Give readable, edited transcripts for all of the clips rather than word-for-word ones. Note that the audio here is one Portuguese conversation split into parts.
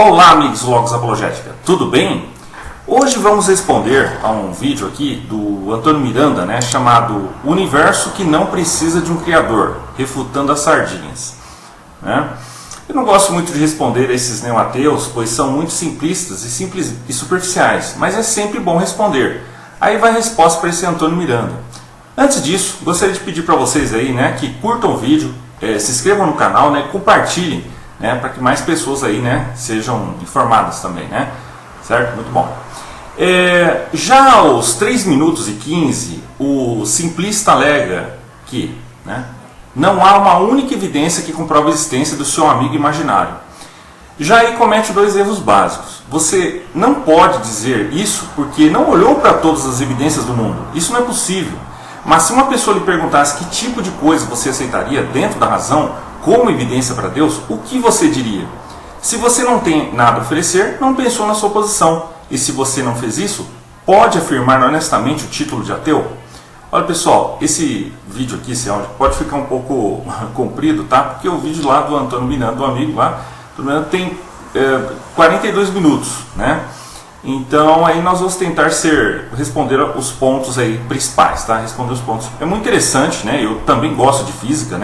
Olá, amigos do Logos Apologética, tudo bem? Hoje vamos responder a um vídeo aqui do Antônio Miranda, chamado Universo que não precisa de um criador, refutando as sardinhas. Eu não gosto muito de responder a esses neoateus, pois são muito simplistas e simples e superficiais, mas é sempre bom responder. Aí vai a resposta para esse Antônio Miranda. Antes disso, gostaria de pedir para vocês aí, que curtam o vídeo, se inscrevam no canal, compartilhem, para que mais pessoas aí, sejam informadas também, certo? Muito bom. Já aos 3 minutos e 15, o simplista alega que não há uma única evidência que comprova a existência do seu amigo imaginário. Já aí comete 2 erros básicos. Você não pode dizer isso porque não olhou para todas as evidências do mundo. Isso não é possível. Mas se uma pessoa lhe perguntasse que tipo de coisa você aceitaria dentro da razão como evidência para Deus, o que você diria? Se você não tem nada a oferecer, não pensou na sua posição. E se você não fez isso, pode afirmar honestamente o título de ateu? Olha, pessoal, esse vídeo aqui, esse áudio, pode ficar um pouco comprido, tá? Porque o vídeo lá do Antônio Miranda, do amigo lá, tem 42 minutos, Então aí nós vamos tentar responder os pontos aí principais, tá? Responder os pontos. É muito interessante, Eu também gosto de física,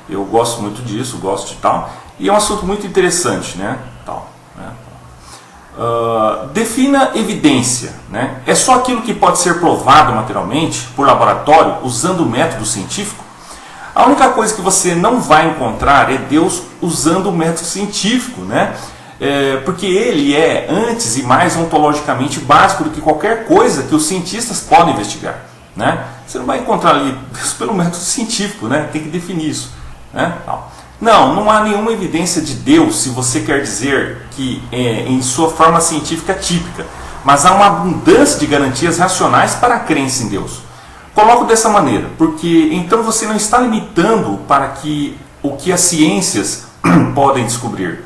Eu gosto muito disso, gosto de tal. E é um assunto muito interessante, defina evidência, É só aquilo que pode ser provado materialmente por laboratório usando o método científico? A única coisa que você não vai encontrar é Deus usando o método científico, porque ele é antes e mais ontologicamente básico do que qualquer coisa que os cientistas podem investigar, Você não vai encontrar ali Deus pelo método científico, Tem que definir isso, Não há nenhuma evidência de Deus, se você quer dizer que em sua forma científica típica, mas há uma abundância de garantias racionais para a crença em Deus. Coloco dessa maneira, porque então você não está limitando para o que as ciências podem descobrir.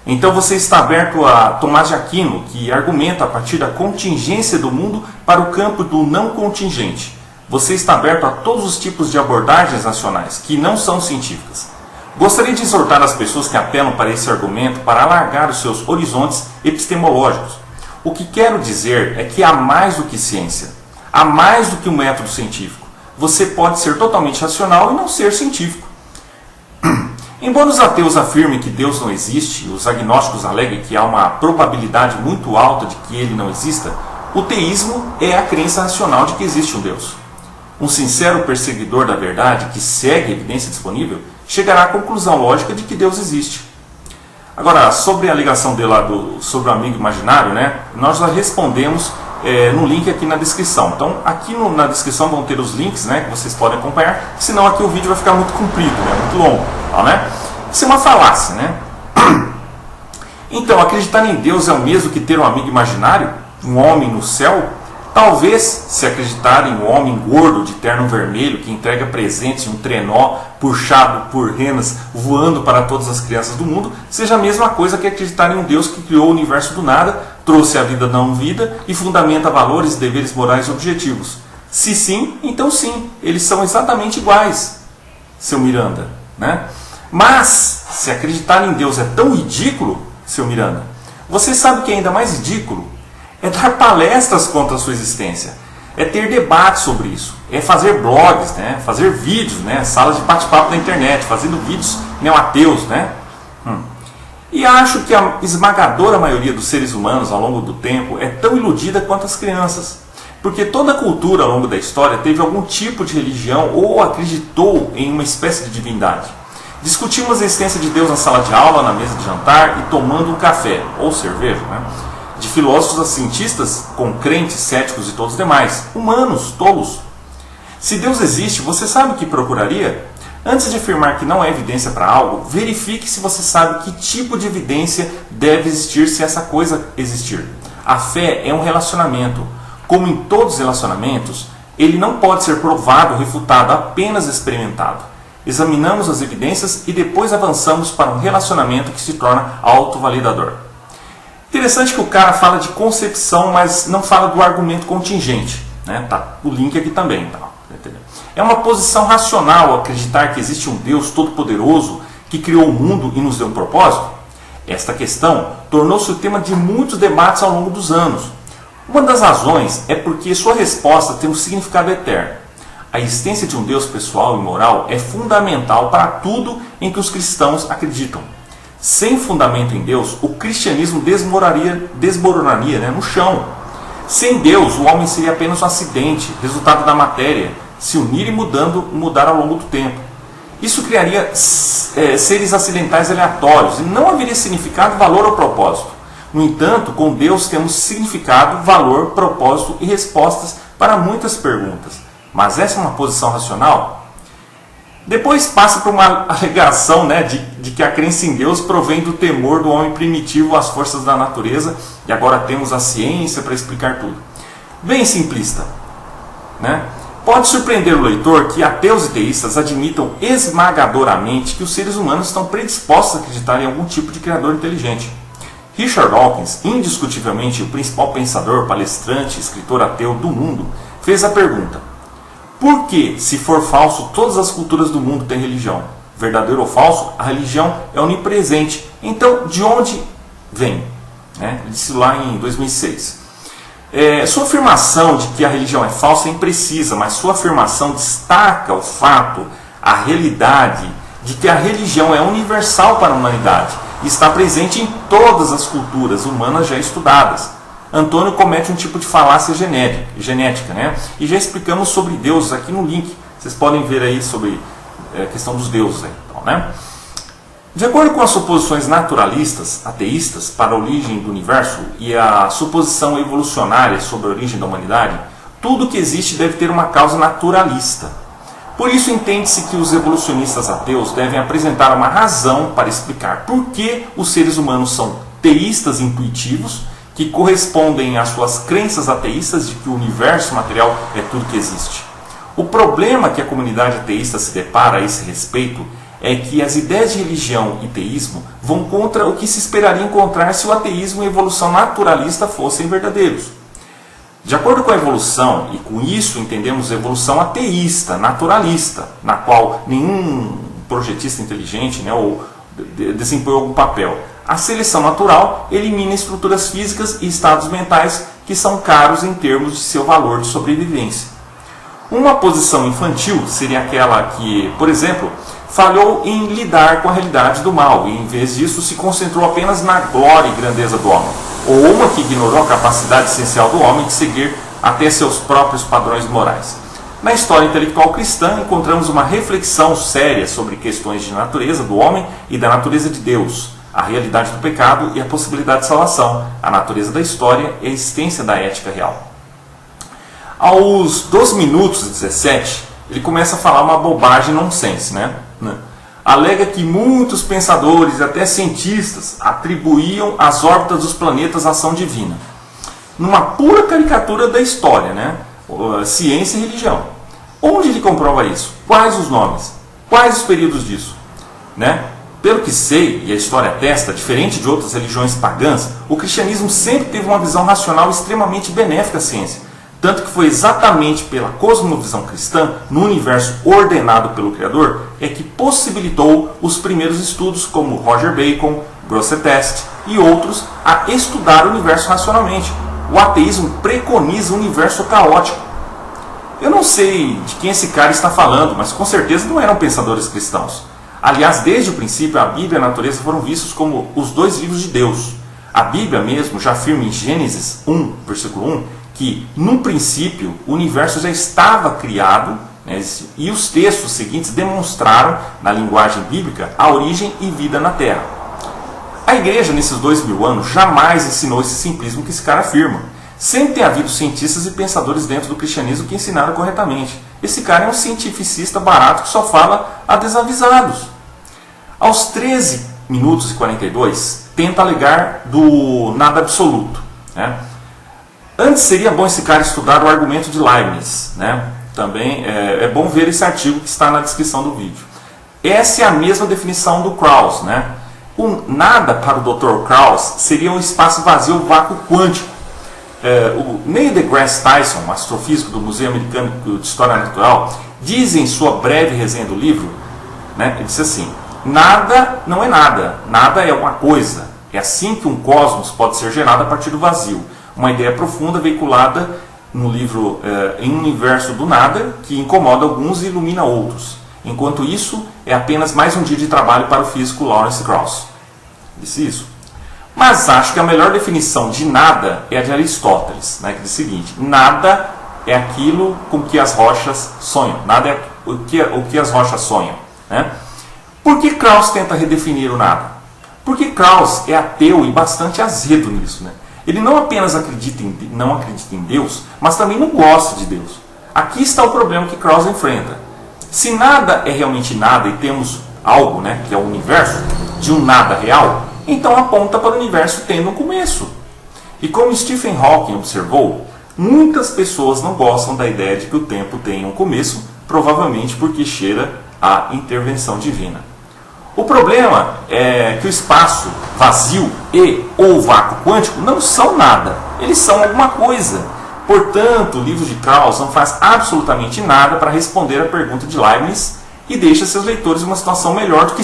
Então você está aberto a Tomás de Aquino, que argumenta a partir da contingência do mundo para o campo do não contingente. Você está aberto a todos os tipos de abordagens racionais, que não são científicas. Gostaria de exortar as pessoas que apelam para esse argumento para alargar os seus horizontes epistemológicos. O que quero dizer é que há mais do que ciência, há mais do que um método científico. Você pode ser totalmente racional e não ser científico. Embora os ateus afirmem que Deus não existe, e os agnósticos aleguem que há uma probabilidade muito alta de que ele não exista, o teísmo é a crença racional de que existe um Deus. Um sincero perseguidor da verdade que segue a evidência disponível chegará à conclusão lógica de que Deus existe. Agora, sobre a ligação dele lá sobre o amigo imaginário, nós já respondemos no link aqui na descrição. Então, aqui na descrição vão ter os links, que vocês podem acompanhar, senão aqui o vídeo vai ficar muito comprido, muito longo. Isso é uma falácia, Então, acreditar em Deus é o mesmo que ter um amigo imaginário? Um homem no céu? Talvez, se acreditar em um homem gordo de terno vermelho que entrega presentes em um trenó puxado por renas voando para todas as crianças do mundo, seja a mesma coisa que acreditar em um Deus que criou o universo do nada, trouxe a vida não vida e fundamenta valores e deveres morais objetivos. Se sim, então sim, eles são exatamente iguais, seu Miranda. Mas, se acreditar em Deus é tão ridículo, seu Miranda, você sabe que é ainda mais ridículo? É dar palestras contra a sua existência, é ter debate sobre isso, é fazer blogs, fazer vídeos, salas de bate-papo na internet, fazendo vídeos neoateus. E acho que a esmagadora maioria dos seres humanos ao longo do tempo é tão iludida quanto as crianças. Porque toda cultura ao longo da história teve algum tipo de religião ou acreditou em uma espécie de divindade. Discutimos a existência de Deus na sala de aula, na mesa de jantar e tomando um café ou cerveja, de filósofos a cientistas, com crentes, céticos e todos os demais, humanos, tolos. Se Deus existe, você sabe o que procuraria? Antes de afirmar que não há evidência para algo, verifique se você sabe que tipo de evidência deve existir se essa coisa existir. A fé é um relacionamento. Como em todos os relacionamentos, ele não pode ser provado ou refutado, apenas experimentado. Examinamos as evidências e depois avançamos para um relacionamento que se torna autovalidador. Interessante que o cara fala de concepção, mas não fala do argumento contingente. Tá o link aqui também. É uma posição racional acreditar que existe um Deus todo-poderoso que criou o mundo e nos deu um propósito? Esta questão tornou-se o tema de muitos debates ao longo dos anos. Uma das razões é porque sua resposta tem um significado eterno. A existência de um Deus pessoal e moral é fundamental para tudo em que os cristãos acreditam. Sem fundamento em Deus, o cristianismo desmoronaria no chão. Sem Deus, o homem seria apenas um acidente, resultado da matéria, se unir e mudar ao longo do tempo. Isso criaria seres acidentais aleatórios e não haveria significado, valor ou propósito. No entanto, com Deus temos significado, valor, propósito e respostas para muitas perguntas. Mas essa é uma posição racional? Depois passa por uma alegação de que a crença em Deus provém do temor do homem primitivo às forças da natureza, e agora temos a ciência para explicar tudo. Bem simplista, Pode surpreender o leitor que ateus e teístas admitam esmagadoramente que os seres humanos estão predispostos a acreditar em algum tipo de criador inteligente. Richard Dawkins, indiscutivelmente o principal pensador, palestrante, escritor ateu do mundo, fez a pergunta: por que, se for falso, todas as culturas do mundo têm religião? Verdadeiro ou falso, a religião é onipresente. Então, de onde vem? Ele disse lá em 2006. Sua afirmação de que a religião é falsa é imprecisa, mas sua afirmação destaca o fato, a realidade, de que a religião é universal para a humanidade e está presente em todas as culturas humanas já estudadas. Antônio comete um tipo de falácia genética, E já explicamos sobre deuses aqui no link. Vocês podem ver aí sobre a questão dos deuses. De acordo com as suposições naturalistas, ateístas, para a origem do universo e a suposição evolucionária sobre a origem da humanidade, tudo que existe deve ter uma causa naturalista. Por isso entende-se que os evolucionistas ateus devem apresentar uma razão para explicar por que os seres humanos são teístas intuitivos, que correspondem às suas crenças ateístas de que o universo material é tudo que existe. O problema que a comunidade ateísta se depara a esse respeito é que as ideias de religião e teísmo vão contra o que se esperaria encontrar se o ateísmo e a evolução naturalista fossem verdadeiros. De acordo com a evolução, e com isso entendemos a evolução ateísta, naturalista, na qual nenhum projetista inteligente desempenhou algum papel, a seleção natural elimina estruturas físicas e estados mentais que são caros em termos de seu valor de sobrevivência. Uma posição infantil seria aquela que, por exemplo, falhou em lidar com a realidade do mal e, em vez disso, se concentrou apenas na glória e grandeza do homem. Ou uma que ignorou a capacidade essencial do homem de seguir até seus próprios padrões morais. Na história intelectual cristã, encontramos uma reflexão séria sobre questões de natureza do homem e da natureza de Deus, a realidade do pecado e a possibilidade de salvação, a natureza da história e a existência da ética real. Aos 12 minutos e 17, ele começa a falar uma bobagem nonsense, Alega que muitos pensadores e até cientistas atribuíam às órbitas dos planetas ação divina. Numa pura caricatura da história, ciência e religião. Onde ele comprova isso? Quais os nomes? Quais os períodos disso? Pelo que sei, e a história atesta, diferente de outras religiões pagãs, o cristianismo sempre teve uma visão racional extremamente benéfica à ciência. Tanto que foi exatamente pela cosmovisão cristã, no universo ordenado pelo Criador, é que possibilitou os primeiros estudos como Roger Bacon, Grosseteste e outros a estudar o universo racionalmente. O ateísmo preconiza um universo caótico. Eu não sei de quem esse cara está falando, mas com certeza não eram pensadores cristãos. Aliás, desde o princípio, a Bíblia e a natureza foram vistos como os dois livros de Deus. A Bíblia mesmo já afirma em Gênesis 1, versículo 1, que no princípio o universo já estava criado, e os textos seguintes demonstraram, na linguagem bíblica, a origem e vida na Terra. A igreja, nesses 2000 anos, jamais ensinou esse simplismo que esse cara afirma. Sempre tem havido cientistas e pensadores dentro do cristianismo que ensinaram corretamente. Esse cara é um cientificista barato que só fala a desavisados. Aos 13 minutos e 42, tenta alegar do nada absoluto. Antes seria bom esse cara estudar o argumento de Leibniz. Também é bom ver esse artigo que está na descrição do vídeo. Essa é a mesma definição do Krauss. O nada para o Dr. Krauss seria um espaço vazio, um vácuo quântico. O Neil deGrasse Tyson, um astrofísico do Museu Americano de História Natural, diz em sua breve resenha do livro, ele disse assim: nada não é nada, nada é uma coisa, É assim que um cosmos pode ser gerado a partir do vazio. Uma ideia profunda veiculada no livro Em um Universo do Nada, que incomoda alguns e ilumina outros. Enquanto isso, é apenas mais um dia de trabalho para o físico Lawrence Krauss. Disse isso. Mas acho que a melhor definição de nada é a de Aristóteles, né, que diz o seguinte: nada é aquilo com que as rochas sonham. Nada é o que as rochas sonham. Né? Por que Krauss tenta redefinir o nada? Porque Krauss é ateu e bastante azedo nisso. Né? Ele não apenas não acredita em Deus, mas também não gosta de Deus. Aqui está o problema que Krauss enfrenta. Se nada é realmente nada e temos algo, né, que é o universo, de um nada real, então aponta para o universo tendo um começo. E como Stephen Hawking observou, muitas pessoas não gostam da ideia de que o tempo tem um começo, provavelmente porque cheira a intervenção divina. O problema é que o espaço vazio e ou vácuo quântico não são nada, eles são alguma coisa. Portanto, o livro de Krauss não faz absolutamente nada para responder a pergunta de Leibniz e deixa seus leitores em uma situação melhor do que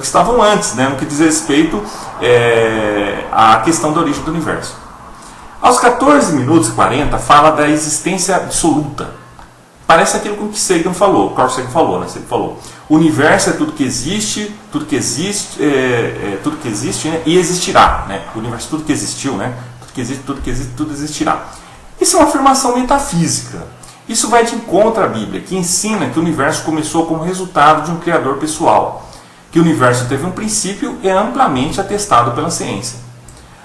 estavam antes, né, no que diz respeito à questão da origem do universo. Aos 14 minutos e 40 fala da existência absoluta. Parece aquilo com que Sagan falou, Carl Sagan falou, né? Ele falou: o universo é tudo que existe, tudo que existe, né? E existirá, né? O universo é tudo que existiu, né? Tudo que existe, tudo existirá. Isso é uma afirmação metafísica. Isso vai de encontro à Bíblia, que ensina que o universo começou como resultado de um criador pessoal, que o universo teve um princípio e é amplamente atestado pela ciência.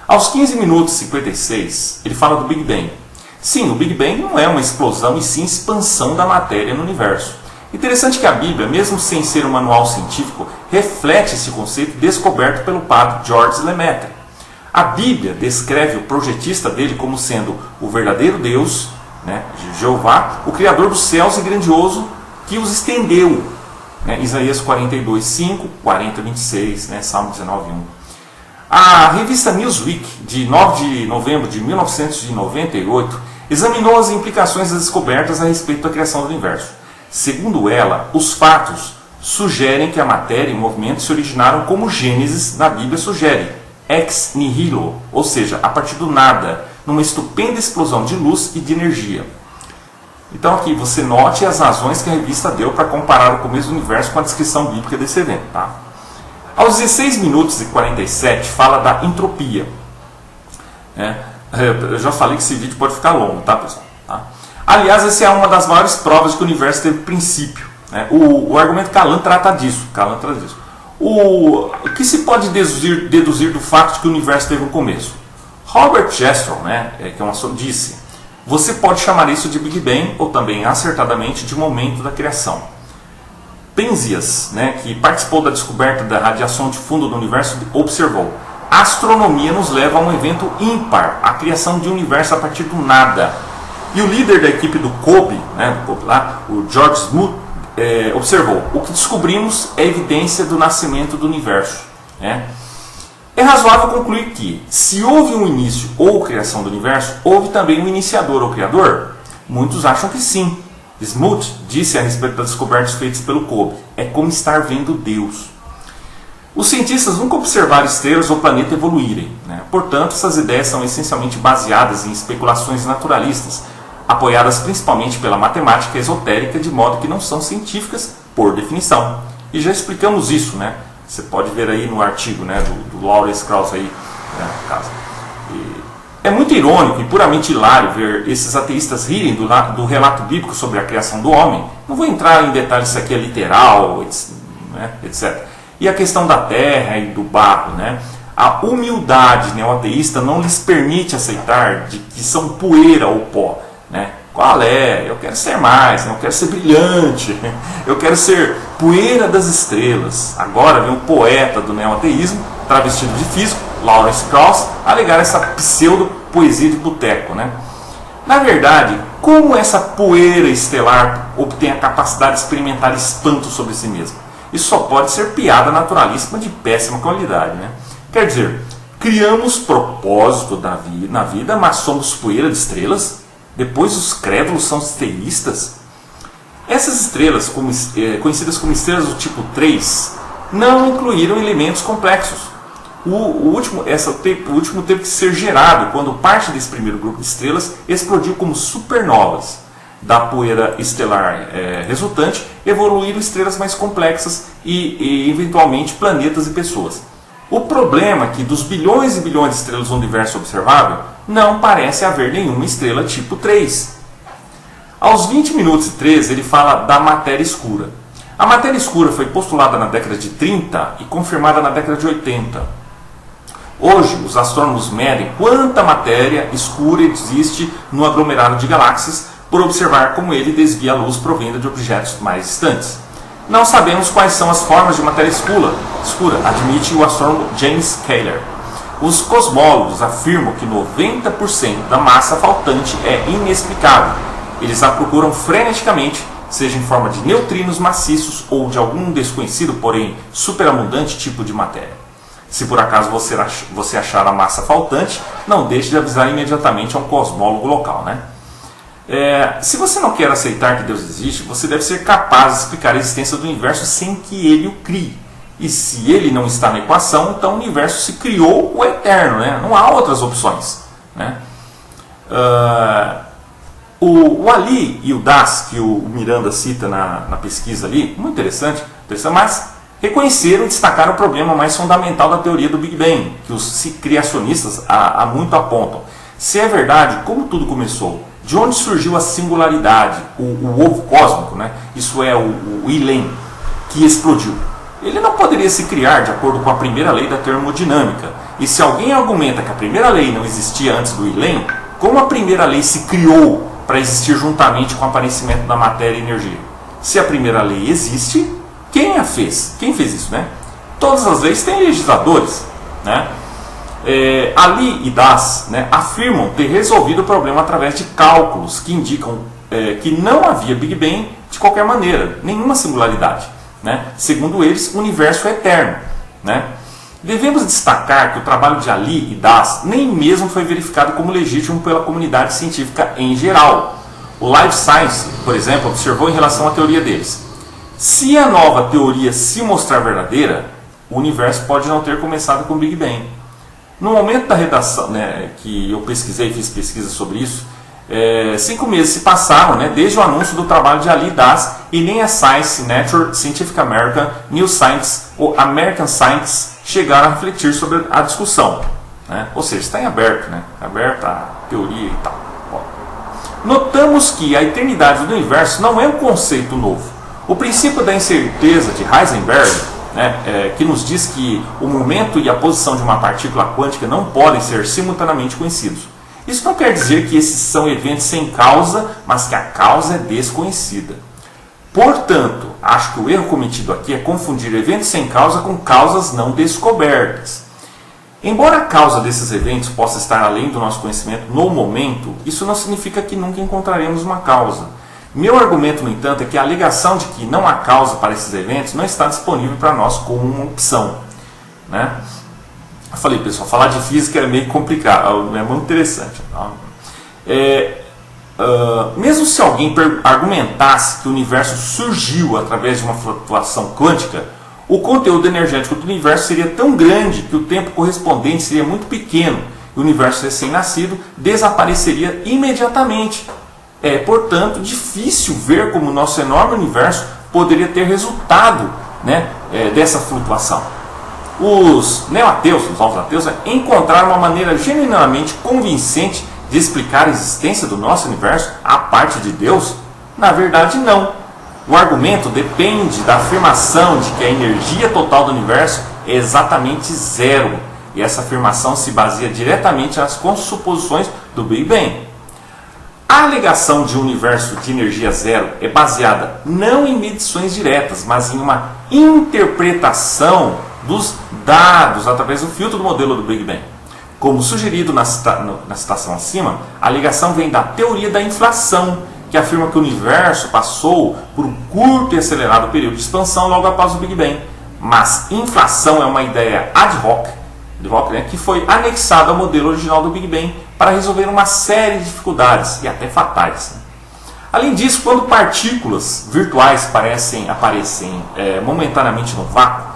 Aos 15 minutos e 56, ele fala do Big Bang. Sim, o Big Bang não é uma explosão e sim expansão da matéria no universo. Interessante que a Bíblia, mesmo sem ser um manual científico, reflete esse conceito descoberto pelo padre George Lemaitre. A Bíblia descreve o projetista dele como sendo o verdadeiro Deus, né, Jeová, o Criador dos céus e grandioso, que os estendeu. Né, Isaías 42, 5, 40, 26, né, Salmo 19, 1. A revista Newsweek, de 9 de novembro de 1998, examinou as implicações das descobertas a respeito da criação do universo. Segundo ela, os fatos sugerem que a matéria e o movimento se originaram como Gênesis na Bíblia sugere, ex nihilo, ou seja, a partir do nada, numa estupenda explosão de luz e de energia. Então aqui você note as razões que a revista deu para comparar o começo do universo com a descrição bíblica desse evento. Tá? Aos 16 minutos e 47 fala da entropia. Eu já falei que esse vídeo pode ficar longo, tá, pessoal? Tá? Aliás, essa é uma das maiores provas de que o universo teve princípio. Né? O argumento Kalan trata disso. O que se pode deduzir do fato de que o universo teve um começo? Robert Jastrow, né, que é um astro, disse: você pode chamar isso de Big Bang ou também, acertadamente, de momento da criação. Penzias, né, que participou da descoberta da radiação de fundo do universo, observou: a astronomia nos leva a um evento ímpar, a criação de um universo a partir do nada. E o líder da equipe do COBE, né, o George Smoot, observou: o que descobrimos é evidência do nascimento do universo. Né? É razoável concluir que, se houve um início ou criação do universo, houve também um iniciador ou criador? Muitos acham que sim. Smoot disse a respeito das descobertas feitas pelo COBE: é como estar vendo Deus. Os cientistas nunca observaram estrelas ou planetas evoluírem. Né? Portanto, essas ideias são essencialmente baseadas em especulações naturalistas, apoiadas principalmente pela matemática esotérica, de modo que não são científicas por definição. E já explicamos isso, né? Você pode ver aí no artigo, né, do Lawrence Krauss aí, né, no caso. É muito irônico e puramente hilário ver esses ateístas rirem do relato bíblico sobre a criação do homem. Não vou entrar em detalhes se aqui é literal, né, etc. E a questão da terra e do barro, né? A humildade neoateísta não lhes permite aceitar de que são poeira ou pó. Né? Qual é? Eu quero ser mais, eu quero ser brilhante, eu quero ser poeira das estrelas. Agora vem um poeta do neoateísmo, travestido de físico, Lawrence Krauss, alegar essa pseudo-poesia de boteco. Né? Na verdade, como essa poeira estelar obtém a capacidade de experimentar espanto sobre si mesma? Isso só pode ser piada naturalíssima de péssima qualidade. Né? Quer dizer, criamos propósito na vida, mas somos poeira de estrelas? Depois os crédulos são teístas? Essas estrelas, conhecidas como estrelas do tipo 3, não incluíram elementos complexos. O último teve que ser gerado quando parte desse primeiro grupo de estrelas explodiu como supernovas. Da poeira estelar resultante, evoluíram estrelas mais complexas e eventualmente planetas e pessoas. O problema é que dos bilhões e bilhões de estrelas do universo observável, não parece haver nenhuma estrela tipo 3. Aos 20 minutos e 13, ele fala da matéria escura. A matéria escura foi postulada na década de 30 e confirmada na década de 80. Hoje, os astrônomos medem quanta matéria escura existe no aglomerado de galáxias por observar como ele desvia a luz provinda de objetos mais distantes. Não sabemos quais são as formas de matéria escura, admite o astrônomo James Keeler. Os cosmólogos afirmam que 90% da massa faltante é inexplicável. Eles a procuram freneticamente, seja em forma de neutrinos maciços ou de algum desconhecido, porém superabundante tipo de matéria. Se por acaso você achar a massa faltante, não deixe de avisar imediatamente a um cosmólogo local, né? Se você não quer aceitar que Deus existe, você deve ser capaz de explicar a existência do universo sem que ele o crie. E se ele não está na equação, então o universo se criou o eterno, né? Não há outras opções, né? O Ali e o Das, que o Miranda cita na pesquisa ali, muito interessante, mas reconheceram e destacaram o problema mais fundamental da teoria do Big Bang, que os criacionistas há muito apontam. Se é verdade, como tudo começou? De onde surgiu a singularidade, o ovo cósmico, né? Isso é o Ilém, que explodiu? Ele não poderia se criar de acordo com a primeira lei da termodinâmica. E se alguém argumenta que a primeira lei não existia antes do Ilém, como a primeira lei se criou para existir juntamente com o aparecimento da matéria e energia? Se a primeira lei existe, quem a fez? Quem fez isso, né? Todas as leis têm legisladores, né? Ali e Das, né, afirmam ter resolvido o problema através de cálculos que indicam que não havia Big Bang de qualquer maneira, nenhuma singularidade, né? Segundo eles, o universo é eterno, né? Devemos destacar que o trabalho de Ali e Das nem mesmo foi verificado como legítimo pela comunidade científica em geral. O Life Science, por exemplo, observou em relação à teoria deles: se a nova teoria se mostrar verdadeira, o universo pode não ter começado com o Big Bang. No momento da redação, né, que eu pesquisei, fiz pesquisa sobre isso, 5 meses se passaram, né, desde o anúncio do trabalho de Ali e Das, e nem a Science, Nature, Scientific American, New Science ou American Science chegaram a refletir sobre a discussão, né? Ou seja, está em aberto, né? Aberta a teoria e tal. Bom, notamos que a eternidade do universo não é um conceito novo. O princípio da incerteza de Heisenberg, né, que nos diz que o momento e a posição de uma partícula quântica não podem ser simultaneamente conhecidos. Isso não quer dizer que esses são eventos sem causa, mas que a causa é desconhecida. Portanto, acho que o erro cometido aqui é confundir eventos sem causa com causas não descobertas. Embora a causa desses eventos possa estar além do nosso conhecimento no momento, isso não significa que nunca encontraremos uma causa. Meu argumento, no entanto, é que a alegação de que não há causa para esses eventos não está disponível para nós como uma opção, né? Eu falei, pessoal, falar de física é meio complicado, é muito interessante. Mesmo se alguém argumentasse que o universo surgiu através de uma flutuação quântica, o conteúdo energético do universo seria tão grande que o tempo correspondente seria muito pequeno e o universo recém-nascido desapareceria imediatamente. É, portanto, difícil ver como o nosso enorme universo poderia ter resultado, né, dessa flutuação. Os neo-ateus, os novos ateus, encontraram uma maneira genuinamente convincente de explicar a existência do nosso universo à parte de Deus? Na verdade, não. O argumento depende da afirmação de que a energia total do universo é exatamente zero. E essa afirmação se baseia diretamente nas pressuposições do Big Bang. A alegação de um universo de energia zero é baseada não em medições diretas, mas em uma interpretação dos dados através do filtro do modelo do Big Bang. Como sugerido na citação acima, a alegação vem da teoria da inflação, que afirma que o universo passou por um curto e acelerado período de expansão logo após o Big Bang. Mas inflação é uma ideia ad hoc, né, que foi anexada ao modelo original do Big Bang para resolver uma série de dificuldades, e até fatais. Além disso, quando partículas virtuais aparecem momentaneamente no vácuo,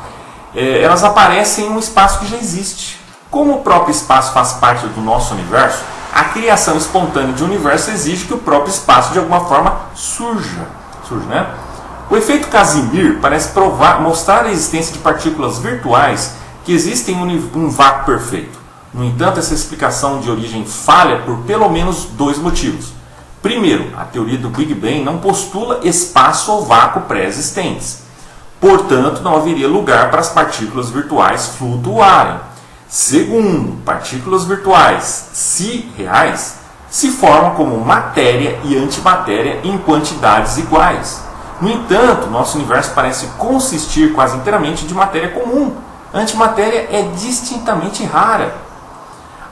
elas aparecem em um espaço que já existe. Como o próprio espaço faz parte do nosso universo, a criação espontânea de um universo exige que o próprio espaço de alguma forma surja, né? O efeito Casimir parece mostrar a existência de partículas virtuais que existem em um vácuo perfeito. No entanto, essa explicação de origem falha por pelo menos dois motivos. Primeiro, a teoria do Big Bang não postula espaço ou vácuo pré-existentes. Portanto, não haveria lugar para as partículas virtuais flutuarem. Segundo, partículas virtuais, se reais, se formam como matéria e antimatéria em quantidades iguais. No entanto, nosso universo parece consistir quase inteiramente de matéria comum. A antimatéria é distintamente rara.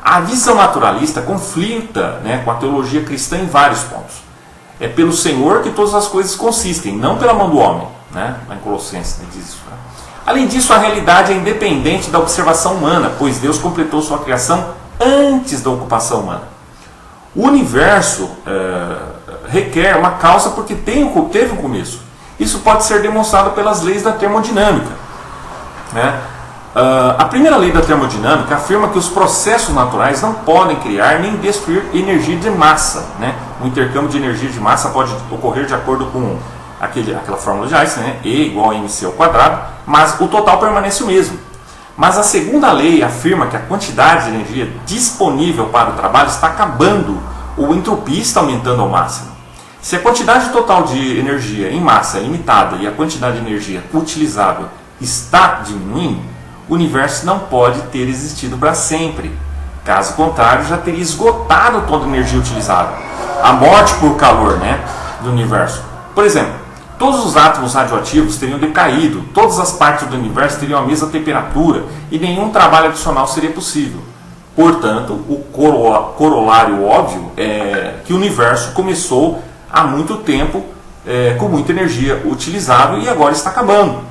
A visão naturalista conflita, com a teologia cristã em vários pontos. É pelo Senhor que todas as coisas consistem, não pela mão do homem. Lá em Colossenses diz isso. Além disso, a realidade é independente da observação humana, pois Deus completou sua criação antes da ocupação humana. O universo requer uma causa porque teve um começo. Isso pode ser demonstrado pelas leis da termodinâmica. A primeira lei da termodinâmica afirma que os processos naturais não podem criar nem destruir energia de massa. O intercâmbio de energia de massa pode ocorrer de acordo com aquela fórmula de Einstein, E igual a mc ao quadrado, mas o total permanece o mesmo. Mas a segunda lei afirma que a quantidade de energia disponível para o trabalho está acabando, ou a entropia está aumentando ao máximo. Se a quantidade total de energia em massa é limitada e a quantidade de energia utilizável está diminuindo, o universo não pode ter existido para sempre. Caso contrário, já teria esgotado toda a energia utilizável. A morte por calor do universo. Por exemplo, todos os átomos radioativos teriam decaído, todas as partes do universo teriam a mesma temperatura e nenhum trabalho adicional seria possível. Portanto, o corolário óbvio é que o universo começou há muito tempo com muita energia utilizável e agora está acabando.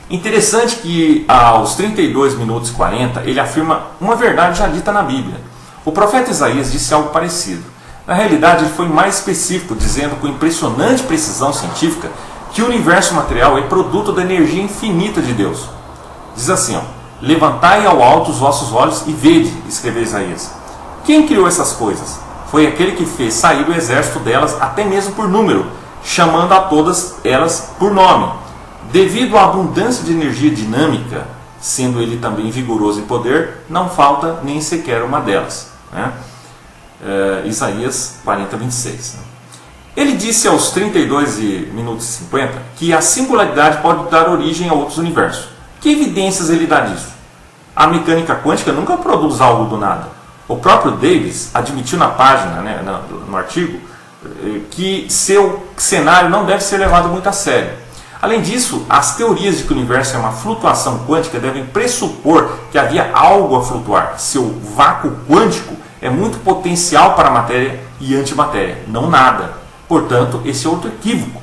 Interessante que aos 32 minutos e 40 ele afirma uma verdade já dita na Bíblia. O profeta Isaías disse algo parecido. Na realidade, ele foi mais específico, dizendo com impressionante precisão científica que o universo material é produto da energia infinita de Deus. Diz assim, levantai ao alto os vossos olhos e vede, escreveu Isaías. Quem criou essas coisas? Foi aquele que fez sair o exército delas até mesmo por número, chamando a todas elas por nome. Devido à abundância de energia dinâmica, sendo ele também vigoroso em poder, não falta nem sequer uma delas. Isaías 40, 26. Ele disse aos 32 minutos e 50 que a singularidade pode dar origem a outros universos. Que evidências ele dá disso? A mecânica quântica nunca produz algo do nada. O próprio Davis admitiu na página, no artigo, que seu cenário não deve ser levado muito a sério. Além disso, as teorias de que o universo é uma flutuação quântica devem pressupor que havia algo a flutuar. Seu vácuo quântico é muito potencial para matéria e antimatéria, não nada. Portanto, esse é outro equívoco.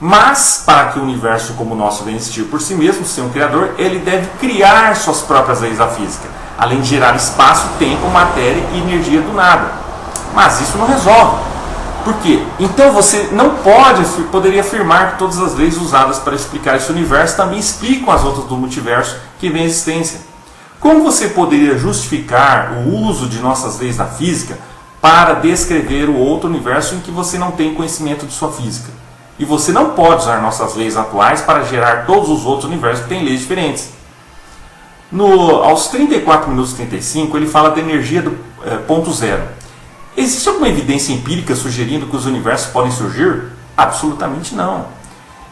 Mas, para que o universo como o nosso venha existir por si mesmo, sem um criador, ele deve criar suas próprias leis da física, além de gerar espaço, tempo, matéria e energia do nada. Mas isso não resolve. Por quê? Então você não poderia afirmar que todas as leis usadas para explicar esse universo também explicam as outras do multiverso que vem à existência. Como você poderia justificar o uso de nossas leis da física para descrever o outro universo em que você não tem conhecimento de sua física? E você não pode usar nossas leis atuais para gerar todos os outros universos que têm leis diferentes. Aos 34 minutos e 35, ele fala da energia do ponto zero. Existe alguma evidência empírica sugerindo que os universos podem surgir? Absolutamente não.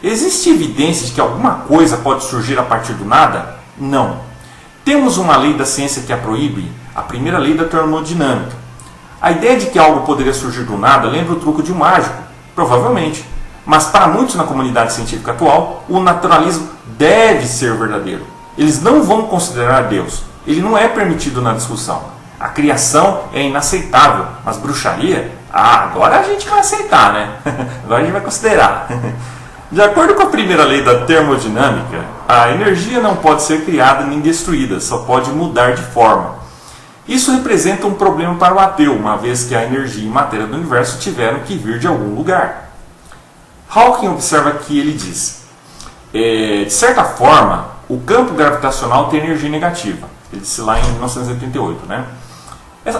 Existe evidência de que alguma coisa pode surgir a partir do nada? Não. Temos uma lei da ciência que a proíbe, a primeira lei da termodinâmica. A ideia de que algo poderia surgir do nada lembra o truque de um mágico? Provavelmente. Mas para muitos na comunidade científica atual, o naturalismo deve ser verdadeiro. Eles não vão considerar Deus. Ele não é permitido na discussão. A criação é inaceitável, mas bruxaria? Agora a gente vai aceitar, Agora a gente vai considerar. De acordo com a primeira lei da termodinâmica, a energia não pode ser criada nem destruída, só pode mudar de forma. Isso representa um problema para o ateu, uma vez que a energia e matéria do universo tiveram que vir de algum lugar. Hawking observa que ele diz: de certa forma, o campo gravitacional tem energia negativa. Ele disse lá em 1988, né?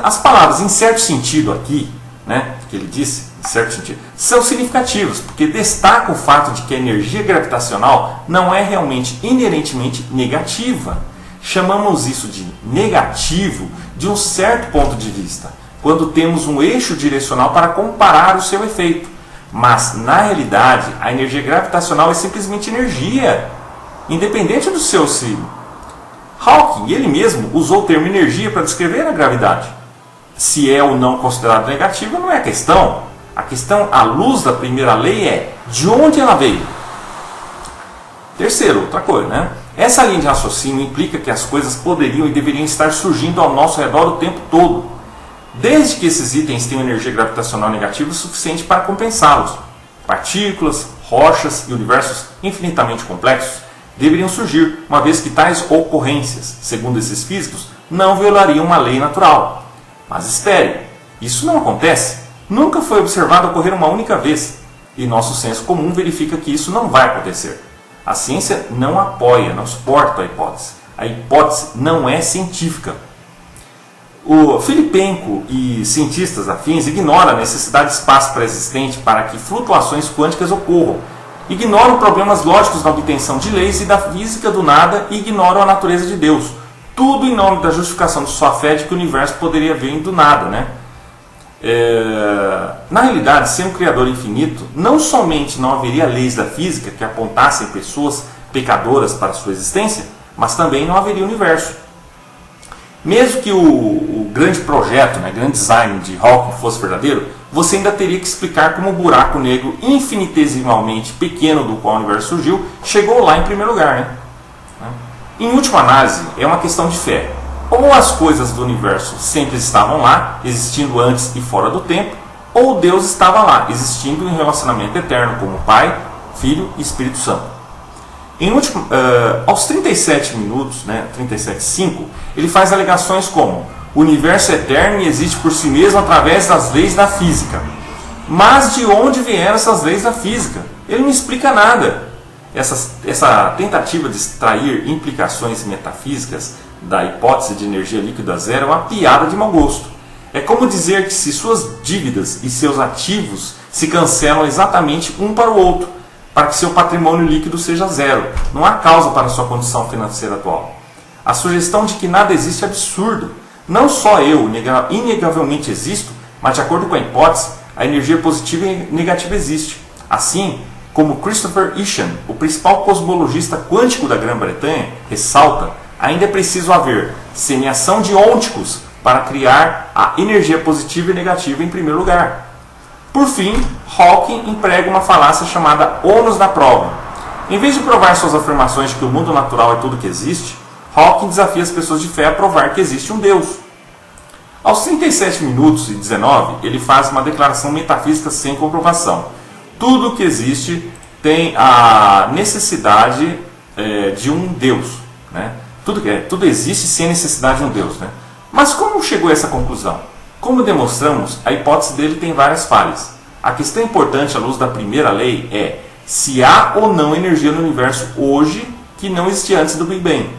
As palavras, em certo sentido aqui, né, que ele disse, em certo sentido, são significativas, porque destaca o fato de que a energia gravitacional não é realmente inerentemente negativa. Chamamos isso de negativo de um certo ponto de vista, quando temos um eixo direcional para comparar o seu efeito. Mas, na realidade, a energia gravitacional é simplesmente energia, independente do seu signo. Hawking, ele mesmo, usou o termo energia para descrever a gravidade. Se é ou não considerado negativa não é a questão. A questão, à luz da primeira lei, é de onde ela veio. Terceiro, outra coisa, né? Essa linha de raciocínio implica que as coisas poderiam e deveriam estar surgindo ao nosso redor o tempo todo, desde que esses itens tenham energia gravitacional negativa suficiente para compensá-los. Partículas, rochas e universos infinitamente complexos deveriam surgir, uma vez que tais ocorrências, segundo esses físicos, não violariam uma lei natural. Mas espere, isso não acontece. Nunca foi observado ocorrer uma única vez, e nosso senso comum verifica que isso não vai acontecer. A ciência não apoia, não suporta a hipótese. A hipótese não é científica. O Filipenko e cientistas afins ignoram a necessidade de espaço pré-existente para que flutuações quânticas ocorram. Ignoram problemas lógicos na obtenção de leis e da física do nada e ignoram a natureza de Deus. Tudo em nome da justificação de sua fé de que o universo poderia vir do nada, né? Na realidade, sem um Criador infinito, não somente não haveria leis da física que apontassem pessoas pecadoras para sua existência, mas também não haveria universo. Mesmo que o grande projeto, né, grande design de Hawking fosse verdadeiro, você ainda teria que explicar como o buraco negro infinitesimalmente pequeno do qual o universo surgiu chegou lá em primeiro lugar. Né? Em última análise, é uma questão de fé. Ou as coisas do universo sempre estavam lá, existindo antes e fora do tempo, ou Deus estava lá, existindo em relacionamento eterno como Pai, Filho e Espírito Santo. Aos 37 minutos, né, 37:5, ele faz alegações como: o universo é eterno e existe por si mesmo através das leis da física. Mas de onde vieram essas leis da física? Ele não explica nada. Essa tentativa de extrair implicações metafísicas da hipótese de energia líquida zero é uma piada de mau gosto. É como dizer que se suas dívidas e seus ativos se cancelam exatamente um para o outro, para que seu patrimônio líquido seja zero. Não há causa para sua condição financeira atual. A sugestão de que nada existe é absurdo. Não só eu inegavelmente existo, mas de acordo com a hipótese, a energia positiva e negativa existe. Assim, como Christopher Hitchens, o principal cosmologista quântico da Grã-Bretanha, ressalta, ainda é preciso haver semeação de ônticos para criar a energia positiva e negativa em primeiro lugar. Por fim, Hawking emprega uma falácia chamada ônus da prova. Em vez de provar suas afirmações de que o mundo natural é tudo que existe, Hawking desafia as pessoas de fé a provar que existe um Deus. Aos 37 minutos e 19, ele faz uma declaração metafísica sem comprovação. Tudo que existe tem a necessidade de um Deus. Né? Tudo existe sem a necessidade de um Deus. Né? Mas como chegou a essa conclusão? Como demonstramos, a hipótese dele tem várias falhas. A questão importante à luz da primeira lei é se há ou não energia no universo hoje que não existia antes do Big Bang.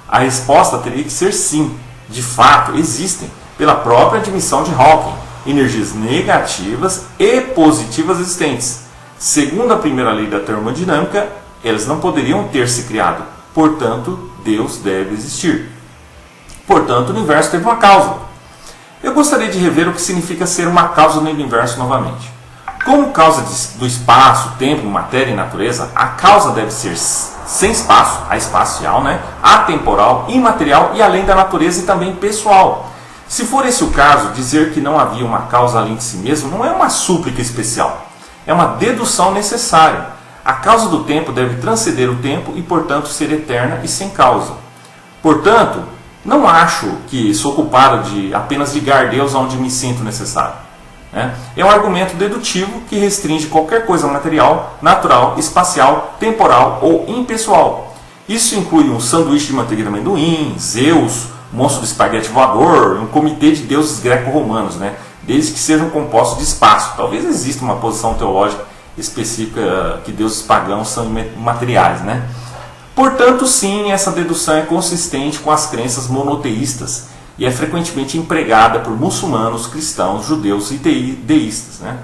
A resposta teria que ser sim. De fato, existem, pela própria admissão de Hawking, energias negativas e positivas existentes. Segundo a primeira lei da termodinâmica, elas não poderiam ter se criado. Portanto, Deus deve existir. Portanto, o universo teve uma causa. Eu gostaria de rever o que significa ser uma causa no universo novamente. Como causa do espaço, tempo, matéria e natureza, a causa deve ser sem espaço, a espacial, né? Atemporal, imaterial e além da natureza e também pessoal. Se for esse o caso, dizer que não havia uma causa além de si mesmo não é uma súplica especial. É uma dedução necessária. A causa do tempo deve transcender o tempo e, portanto, ser eterna e sem causa. Portanto, não acho que sou culpado de apenas ligar Deus aonde me sinto necessário. É um argumento dedutivo que restringe qualquer coisa material, natural, espacial, temporal ou impessoal. Isso inclui um sanduíche de manteiga de amendoim, Zeus, monstro de espaguete voador, um comitê de deuses greco-romanos, desde que sejam compostos de espaço. Talvez exista uma posição teológica específica que deuses pagãos são materiais, né? Portanto, sim, essa dedução é consistente com as crenças monoteístas e é frequentemente empregada por muçulmanos, cristãos, judeus e deístas, né?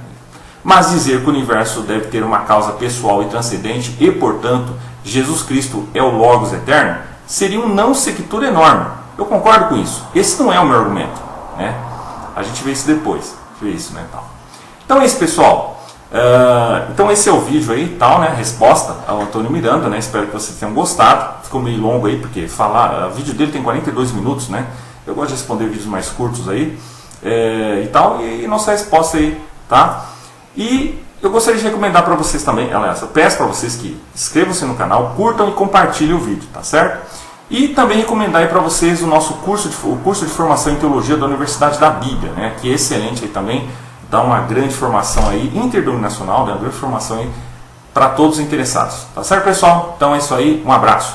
Mas dizer que o universo deve ter uma causa pessoal e transcendente e, portanto, Jesus Cristo é o Logos eterno, seria um não sequitur enorme. Eu concordo com isso. Esse não é o meu argumento, né? A gente vê isso depois. Vê isso, né, tal. Então é isso, pessoal. Então esse é o vídeo aí, tal, né? Resposta ao Antônio Miranda, né? Espero que vocês tenham gostado. Ficou meio longo aí, porque o vídeo dele tem 42 minutos, né? Eu gosto de responder vídeos mais curtos aí, e tal, e nossa resposta aí, tá? E eu gostaria de recomendar para vocês também, aliás, eu peço para vocês que inscrevam-se no canal, curtam e compartilhem o vídeo, tá certo? E também recomendar aí para vocês o nosso curso de formação em teologia da Universidade da Bíblia, né? Que é excelente aí também, dá uma grande formação aí, interdenominacional, né? Uma grande formação aí para todos os interessados, tá certo, pessoal? Então é isso aí, um abraço.